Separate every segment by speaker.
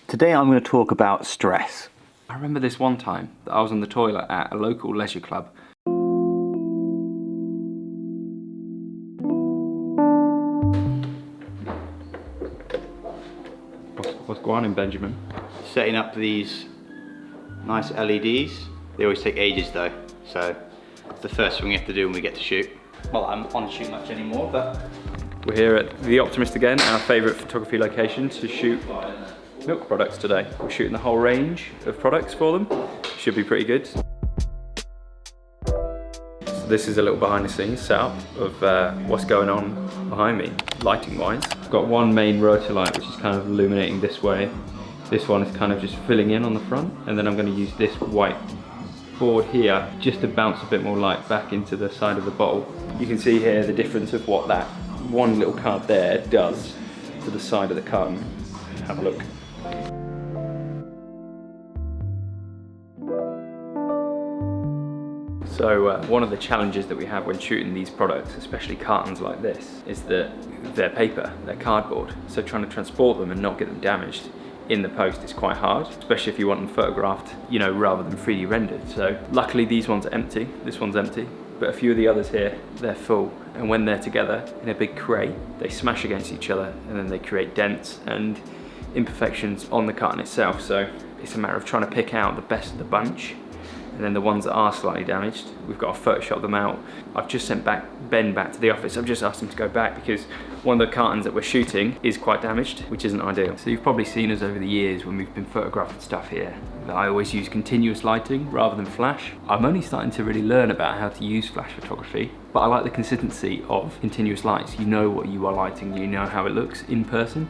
Speaker 1: Today I'm going to talk about stress.
Speaker 2: I remember this one time that I was on the toilet at a local leisure club. What's going on, Benjamin?
Speaker 1: Setting up these nice LEDs. They always take ages though, so it's the first thing we have to do when we get to shoot. Well, I'm on shoot much anymore, but...
Speaker 2: We're here at the Optimist again, our favourite photography location to shoot Mylk products today. We're shooting the whole range of products for them. Should be pretty good. So this is a little behind the scenes setup of what's going on behind me, lighting wise. I've got one main rotor light which is kind of illuminating this way. This one is kind of just filling in on the front, and then I'm going to use this white board here just to bounce a bit more light back into the side of the bottle. You can see here the difference of what that one little card there does to the side of the carton. Have a look. So one of the challenges that we have when shooting these products, especially cartons like this, is that they're paper, they're cardboard. So trying to transport them and not get them damaged in the post is quite hard, especially if you want them photographed, you know, rather than 3D rendered. So luckily these ones are empty, this one's empty, but a few of the others here, they're full. And when they're together in a big crate, they smash against each other and then they create dents and imperfections on the carton itself. So it's a matter of trying to pick out the best of the bunch, and then the ones that are slightly damaged, we've got to Photoshop them out. I've just sent Ben back to the office. I've just asked him to go back because one of the cartons that we're shooting is quite damaged, which isn't ideal. So you've probably seen us over the years when we've been photographing stuff here, that I always use continuous lighting rather than flash. I'm only starting to really learn about how to use flash photography, but I like the consistency of continuous lights. You know what you are lighting, you know how it looks in person,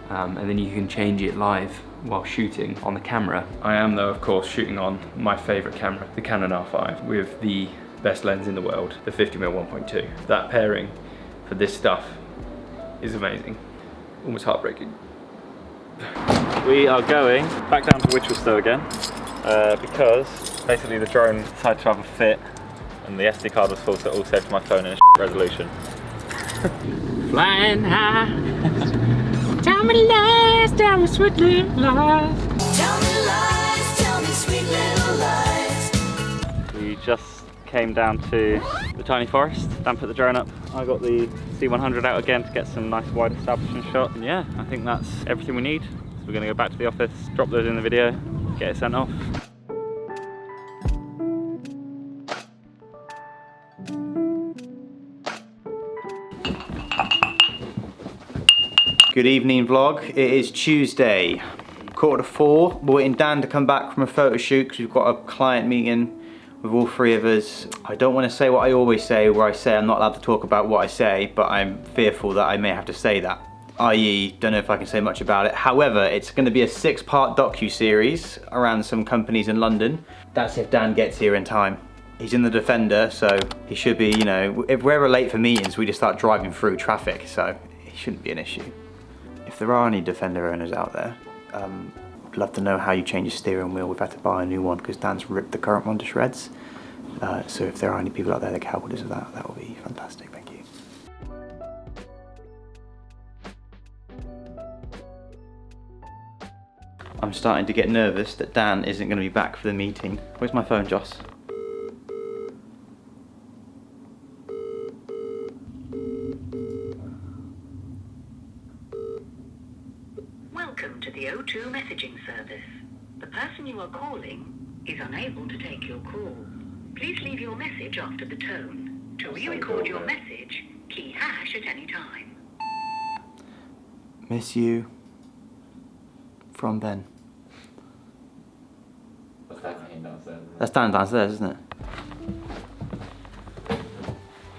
Speaker 2: and then you can change it live while shooting on the camera. I am though, of course, shooting on my favorite camera, the Canon R5, with the best lens in the world, the 50mm 1.2. That pairing for this stuff is amazing. Almost heartbreaking.
Speaker 3: We are going back down to Wichwellstowe again because basically the drone decided to have a fit and the SD card was full, so it all saved my phone in a resolution.
Speaker 2: Flying high. Tell me lies, tell me sweet little lies.
Speaker 4: Tell me lies, tell me sweet little lies.
Speaker 3: We just came down to the tiny forest, then put the drone up. I got the C100 out again to get some nice wide establishment shot. And yeah, I think that's everything we need. So we're gonna go back to the office, drop those in the video, get it sent off.
Speaker 1: Good evening vlog, it is Tuesday, 3:45. We're waiting Dan to come back from a photo shoot because we've got a client meeting with all three of us. I don't want to say what I always say, where I say I'm not allowed to talk about what I say, but I'm fearful that I may have to say that. I.e., don't know if I can say much about it. However, it's going to be a 6-part docu-series around some companies in London. That's if Dan gets here in time. He's in the Defender, so he should be, you know, if we're ever late for meetings, we just start driving through traffic, so it shouldn't be an issue. If there are any Defender owners out there, I'd love to know how you change your steering wheel. We've had to buy a new one because Dan's ripped the current one to shreds. So if there are any people out there that can help us with that, that would be fantastic. Thank you. I'm starting to get nervous that Dan isn't going to be back for the meeting. Where's my phone, Joss?
Speaker 5: Welcome to the O2 messaging service. The person you are calling is unable to take your call. Please leave your message after the tone. To re-record your message, key hash at any time.
Speaker 1: Miss you. From Ben. That's Dan downstairs, isn't it?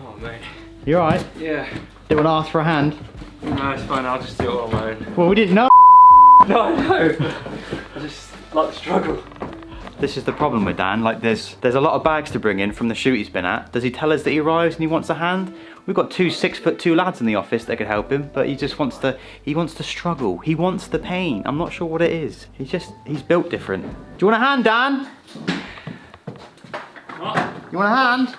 Speaker 2: Oh mate.
Speaker 1: You alright?
Speaker 2: Yeah.
Speaker 1: Didn't want to ask for a hand?
Speaker 2: No, it's fine, I'll just do it all on my own.
Speaker 1: Well, we didn't know.
Speaker 2: No, I know. I just like the struggle.
Speaker 1: This is the problem with Dan, like there's a lot of bags to bring in from the shoot he's been at. Does he tell us that he arrives and he wants a hand? We've got 2 6'2" lads in the office that could help him, but he just wants to struggle. He wants the pain. I'm not sure what it is. He's built different. Do you want a hand, Dan?
Speaker 2: What?
Speaker 1: You want a hand?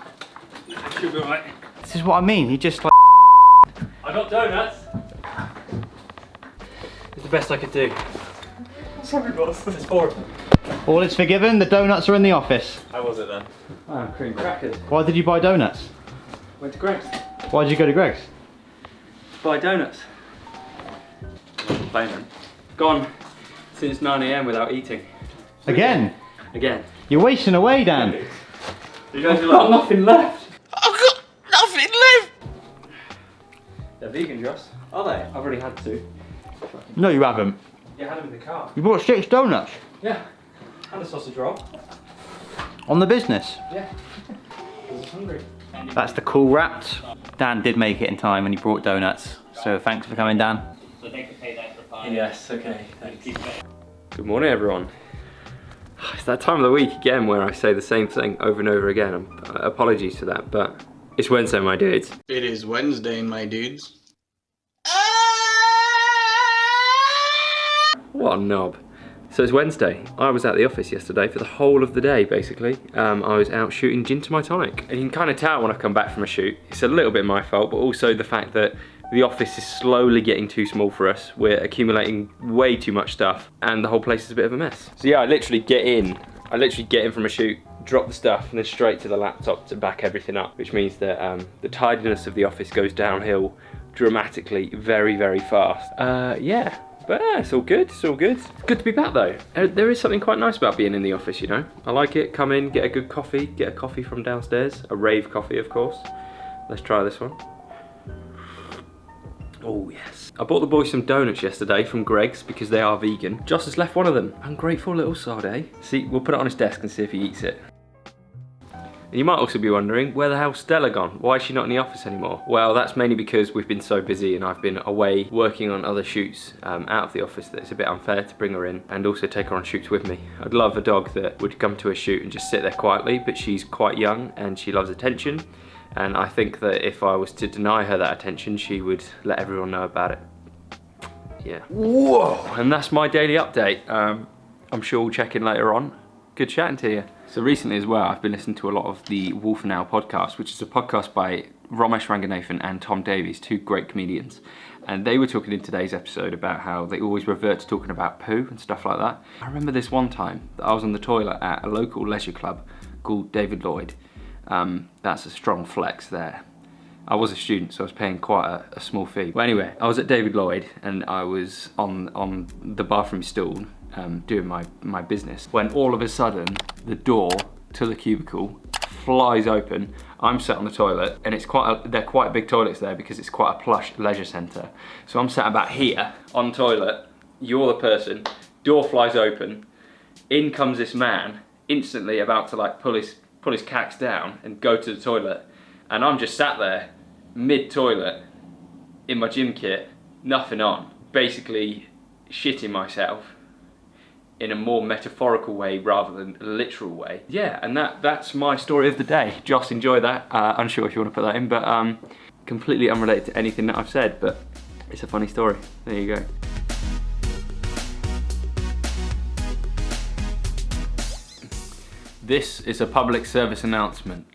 Speaker 2: It should be alright.
Speaker 1: This is what I mean, he just like...
Speaker 2: I got donuts. It's the best I could do.
Speaker 3: Sorry, boss. There's 4 of them.
Speaker 1: All is forgiven, the donuts are in the office.
Speaker 3: How was it then?
Speaker 2: Oh, cream crackers.
Speaker 1: Why did you buy donuts?
Speaker 2: Went to Greg's.
Speaker 1: Why did you go to Greg's?
Speaker 2: Buy donuts. I'm complaining. Gone since 9 AM without eating.
Speaker 1: Again?
Speaker 2: Again.
Speaker 1: You're wasting away, Dan.
Speaker 3: You guys
Speaker 2: I've got nothing left.
Speaker 4: I've got nothing left.
Speaker 2: They're vegan, Joss.
Speaker 3: Are they?
Speaker 2: I've already had 2.
Speaker 1: No, you haven't.
Speaker 2: Yeah, I had them in the car.
Speaker 1: You bought 6 donuts.
Speaker 2: Yeah. And a sausage roll.
Speaker 1: On the business.
Speaker 2: Yeah. I was hungry.
Speaker 1: That's the cool wrapped. Dan did make it in time and he brought donuts. So thanks for coming, Dan.
Speaker 3: So they can pay that for 5.
Speaker 2: Yes, okay, thanks. Good morning, everyone. It's that time of the week again where I say the same thing over and over again. Apologies for that, but it's Wednesday, my dudes.
Speaker 6: It is Wednesday, my dudes.
Speaker 2: What a knob. So it's Wednesday. I was at the office yesterday for the whole of the day, basically. I was out shooting gin to my tonic. And you can kind of tell when I come back from a shoot, it's a little bit my fault, but also the fact that the office is slowly getting too small for us. We're accumulating way too much stuff and the whole place is a bit of a mess. So yeah, I literally get in from a shoot, drop the stuff and then straight to the laptop to back everything up, which means that the tidiness of the office goes downhill dramatically very, very fast. Yeah. But yeah, it's all good, it's all good. Good to be back though. There is something quite nice about being in the office, you know. I like it, come in, get a good coffee, get a coffee from downstairs. A rave coffee, of course. Let's try this one. Oh yes. I bought the boys some donuts yesterday from Greg's because they are vegan. Joss has left one of them. Ungrateful little sod, eh? See, we'll put it on his desk and see if he eats it. And you might also be wondering, where the hell's Stella gone? Why is she not in the office anymore? Well, that's mainly because we've been so busy and I've been away working on other shoots out of the office that it's a bit unfair to bring her in and also take her on shoots with me. I'd love a dog that would come to a shoot and just sit there quietly, but she's quite young and she loves attention. And I think that if I was to deny her that attention, she would let everyone know about it. Yeah. Whoa! And that's my daily update. I'm sure we'll check in later on. Good chatting to you. So recently as well, I've been listening to a lot of the Wolf Now podcast, which is a podcast by Ramesh Ranganathan and Tom Davies, 2 great comedians. And they were talking in today's episode about how they always revert to talking about poo and stuff like that. I remember this one time that I was on the toilet at a local leisure club called David Lloyd. That's a strong flex there. I was a student, so I was paying quite a small fee. Well, anyway, I was at David Lloyd and I was on the bathroom stool doing my business when all of a sudden the door to the cubicle flies open. I'm sat on the toilet and they're quite big toilets there because it's quite a plush leisure centre. So I'm sat about here on the toilet, you're the person, door flies open, in comes this man, instantly about to like pull his cax down and go to the toilet, and I'm just sat there mid-toilet in my gym kit, nothing on, basically shitting myself in a more metaphorical way rather than a literal way. Yeah, and that's my story of the day. Joss, enjoy that. Unsure if you want to put that in, but completely unrelated to anything that I've said, but it's a funny story. There you go. This is a public service announcement.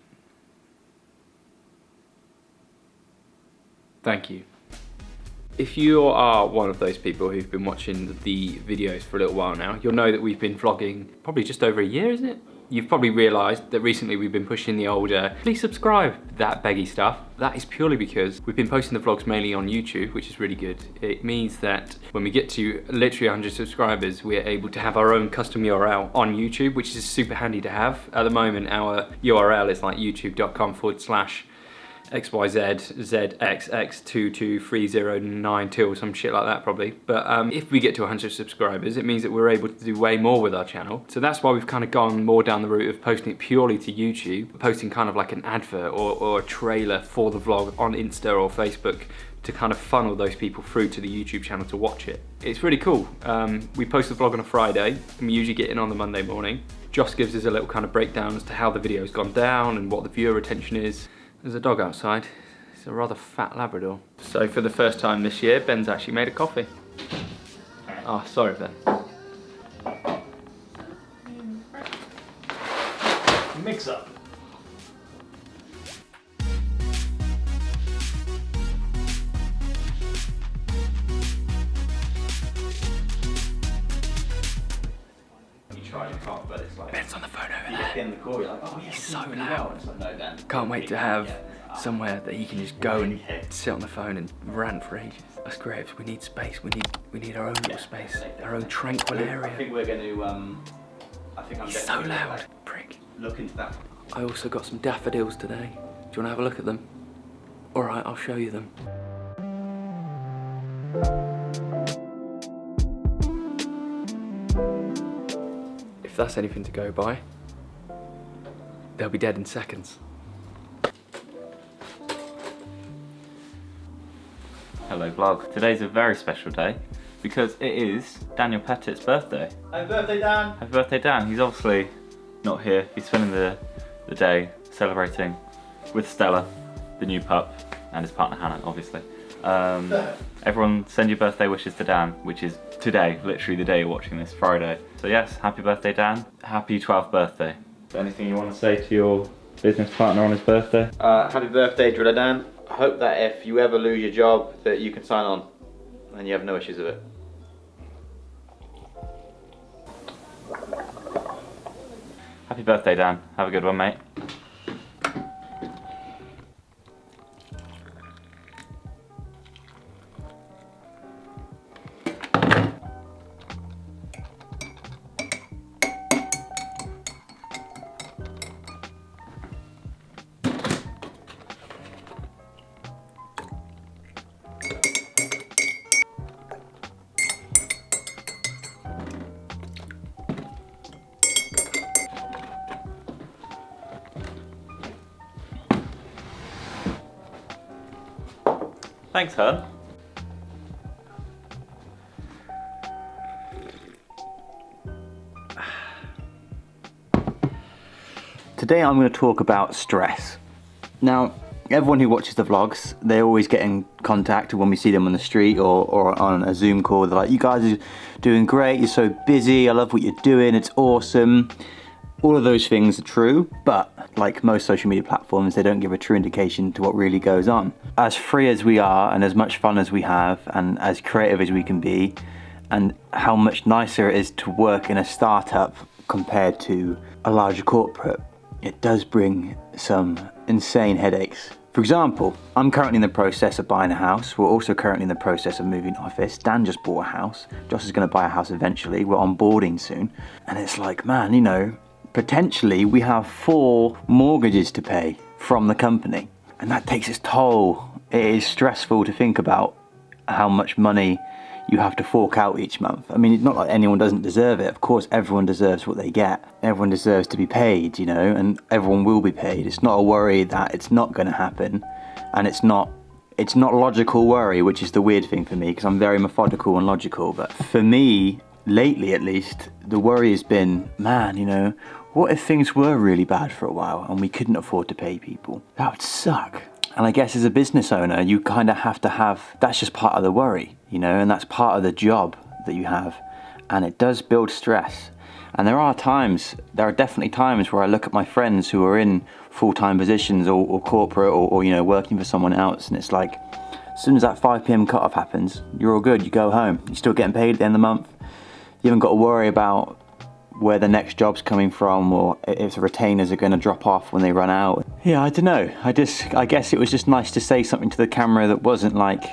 Speaker 2: Thank you. If you are one of those people who've been watching the videos for a little while now, you'll know that we've been vlogging probably just over a year, isn't it? You've probably realised that recently we've been pushing the older, please subscribe, that beggy stuff. That is purely because we've been posting the vlogs mainly on YouTube, which is really good. It means that when we get to literally 100 subscribers, we're able to have our own custom URL on YouTube, which is super handy to have. At the moment, our URL is like youtube.com/xyzzxx223092 or some shit like that probably. But if we get to 100 subscribers, it means that we're able to do way more with our channel. So that's why we've kind of gone more down the route of posting it purely to YouTube, posting kind of like an advert or a trailer for the vlog on Insta or Facebook to kind of funnel those people through to the YouTube channel to watch it. It's really cool. We post the vlog on a Friday and we usually get in on the Monday morning. Joss gives us a little kind of breakdown as to how the video's gone down and what the viewer retention is. There's a dog outside. It's a rather fat Labrador. So for the first time this year, Ben's actually made a coffee. Oh, sorry, Ben.
Speaker 3: Mix up.
Speaker 1: try and talk, but it's like...
Speaker 2: Ben's on the phone over
Speaker 1: You
Speaker 2: there.
Speaker 1: get the end of the call, you're like, oh yeah,
Speaker 2: He's so
Speaker 1: really
Speaker 2: loud.
Speaker 1: well. It's like, no, Dan.
Speaker 2: Can't wait to have somewhere that he can just go and sit on the phone and rant for ages. Us creatives, we need space. We need our own little space, our own tranquil
Speaker 1: I
Speaker 2: area.
Speaker 1: think we're going to, I think I'm
Speaker 2: He's so
Speaker 1: definitely gonna,
Speaker 2: loud, prick.
Speaker 1: look into that.
Speaker 2: I also got some daffodils today. Do you want to have a look at them? All right, I'll show you them. If that's anything to go by, they'll be dead in seconds.
Speaker 3: Hello vlog. Today's a very special day because it is Daniel Pettit's birthday.
Speaker 1: Happy birthday, Dan.
Speaker 3: Happy birthday, Dan. He's obviously not here. He's spending the day celebrating with Stella, the new pup, and his partner Hannah, obviously. Everyone send your birthday wishes to Dan, which is today, literally the day you're watching this, Friday. So yes, happy birthday, Dan. Happy 12th birthday. Anything you want to say to your business partner on his birthday?
Speaker 1: Happy birthday, Driller Dan. I hope that if you ever lose your job, that you can sign on and you have no issues with it.
Speaker 3: Happy birthday, Dan. Have a good one, mate. Thanks, hon.
Speaker 1: Today I'm going to talk about stress. Now, everyone who watches the vlogs, they always get in contact when we see them on the street or on a Zoom call. They're like, you guys are doing great, you're so busy, I love what you're doing, it's awesome. All of those things are true, but like most social media platforms, they don't give a true indication to what really goes on. As free as we are and as much fun as we have and as creative as we can be, and how much nicer it is to work in a startup compared to a larger corporate, it does bring some insane headaches. For example, I'm currently in the process of buying a house. We're also currently in the process of moving office. Dan just bought a house. Josh is going to buy a house eventually. We're onboarding soon. And it's like, man, you know, potentially we have 4 mortgages to pay from the company. And that takes its toll. It is stressful to think about how much money you have to fork out each month. I mean, it's not like anyone doesn't deserve it. Of course, everyone deserves what they get. Everyone deserves to be paid, you know, and everyone will be paid. It's not a worry that it's not going to happen. And it's not logical worry, which is the weird thing for me, because I'm very methodical and logical. But for me, lately at least, the worry has been, man, you know, what if things were really bad for a while and we couldn't afford to pay people? That would suck. And I guess as a business owner, you kind of have to have, that's just part of the worry, you know, and that's part of the job that you have. And it does build stress. And there are definitely times where I look at my friends who are in full-time positions or corporate or, you know, working for someone else. And it's like, as soon as that 5 p.m. cutoff happens, you're all good, you go home. You're still getting paid at the end of the month. You haven't got to worry about where the next job's coming from or if the retainers are going to drop off when they run out. Yeah, I don't know. I guess it was just nice to say something to the camera that wasn't like,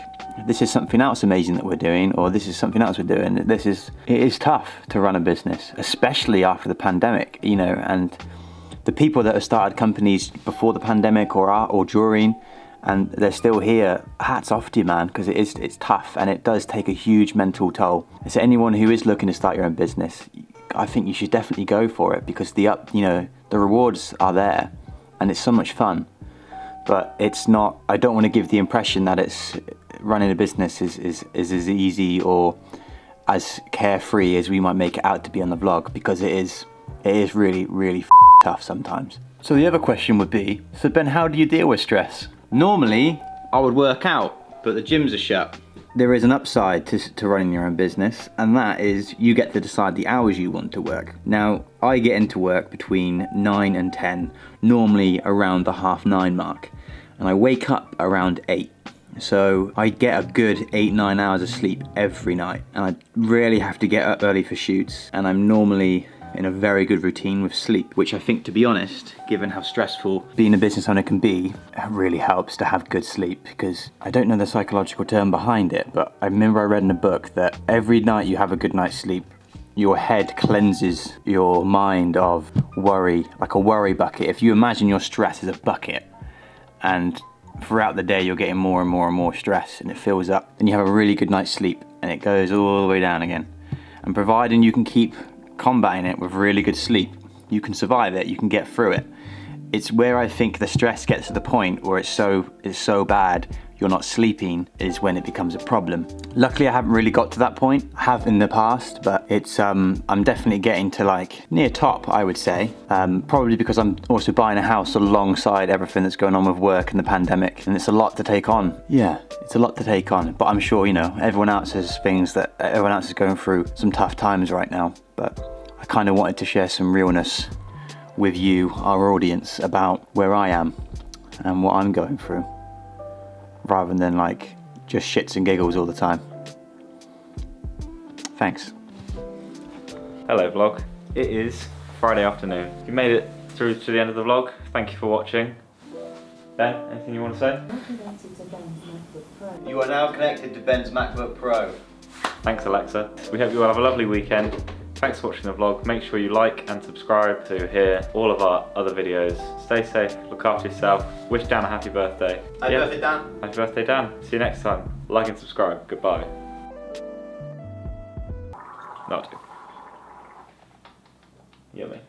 Speaker 1: this is something else amazing that we're doing, or this is something else we're doing. It is tough to run a business, especially after the pandemic, you know, and the people that have started companies before the pandemic or during, and they're still here, hats off to you, man, because it's tough and it does take a huge mental toll. So anyone who is looking to start your own business, I think you should definitely go for it, because the rewards are there and it's so much fun. But it's not, I don't want to give the impression that it's running a business is as easy or as carefree as we might make it out to be on the vlog, because it is really, really tough sometimes. So the other question would be, so Ben, how do you deal with stress? Normally, I would work out, but the gyms are shut. There is an upside to running your own business, and that is you get to decide the hours you want to work. Now, I get into work between 9 and 10, normally around the 9:30 mark, and I wake up around 8. So I get a good 8-9 hours of sleep every night, and I rarely have to get up early for shoots, and I'm normally in a very good routine with sleep, which I think, to be honest, given how stressful being a business owner can be, it really helps to have good sleep, because I don't know the psychological term behind it, but I remember I read in a book that every night you have a good night's sleep, your head cleanses your mind of worry, like a worry bucket. If you imagine your stress as a bucket, and throughout the day you're getting more and more and more stress, and it fills up, then you have a really good night's sleep and it goes all the way down again. And providing you can keep combating it with really good sleep, you can survive it, you can get through it. It's where I think the stress gets to the point where it's so bad you're not sleeping, is when it becomes a problem. Luckily I haven't really got to that point. I have in the past, but it's I'm definitely getting to like near top, I would say. Probably because I'm also buying a house alongside everything that's going on with work and the pandemic, and it's a lot to take on. Yeah, it's a lot to take on, but I'm sure, you know, everyone else has things that everyone else is going through some tough times right now, but I kind of wanted to share some realness with you, our audience, about where I am and what I'm going through, rather than like just shits and giggles all the time. Thanks.
Speaker 3: Hello vlog. It is Friday afternoon. If you made it through to the end of the vlog, thank you for watching. Ben, anything you want to say?
Speaker 1: You are now connected to Ben's MacBook Pro.
Speaker 3: Thanks Alexa. We hope you all have a lovely weekend. Thanks for watching the vlog. Make sure you like and subscribe to hear all of our other videos. Stay safe, look after yourself. Wish Dan a happy birthday.
Speaker 1: Happy birthday, Dan.
Speaker 3: Happy birthday, Dan. See you next time. Like and subscribe. Goodbye. Not. Yummy.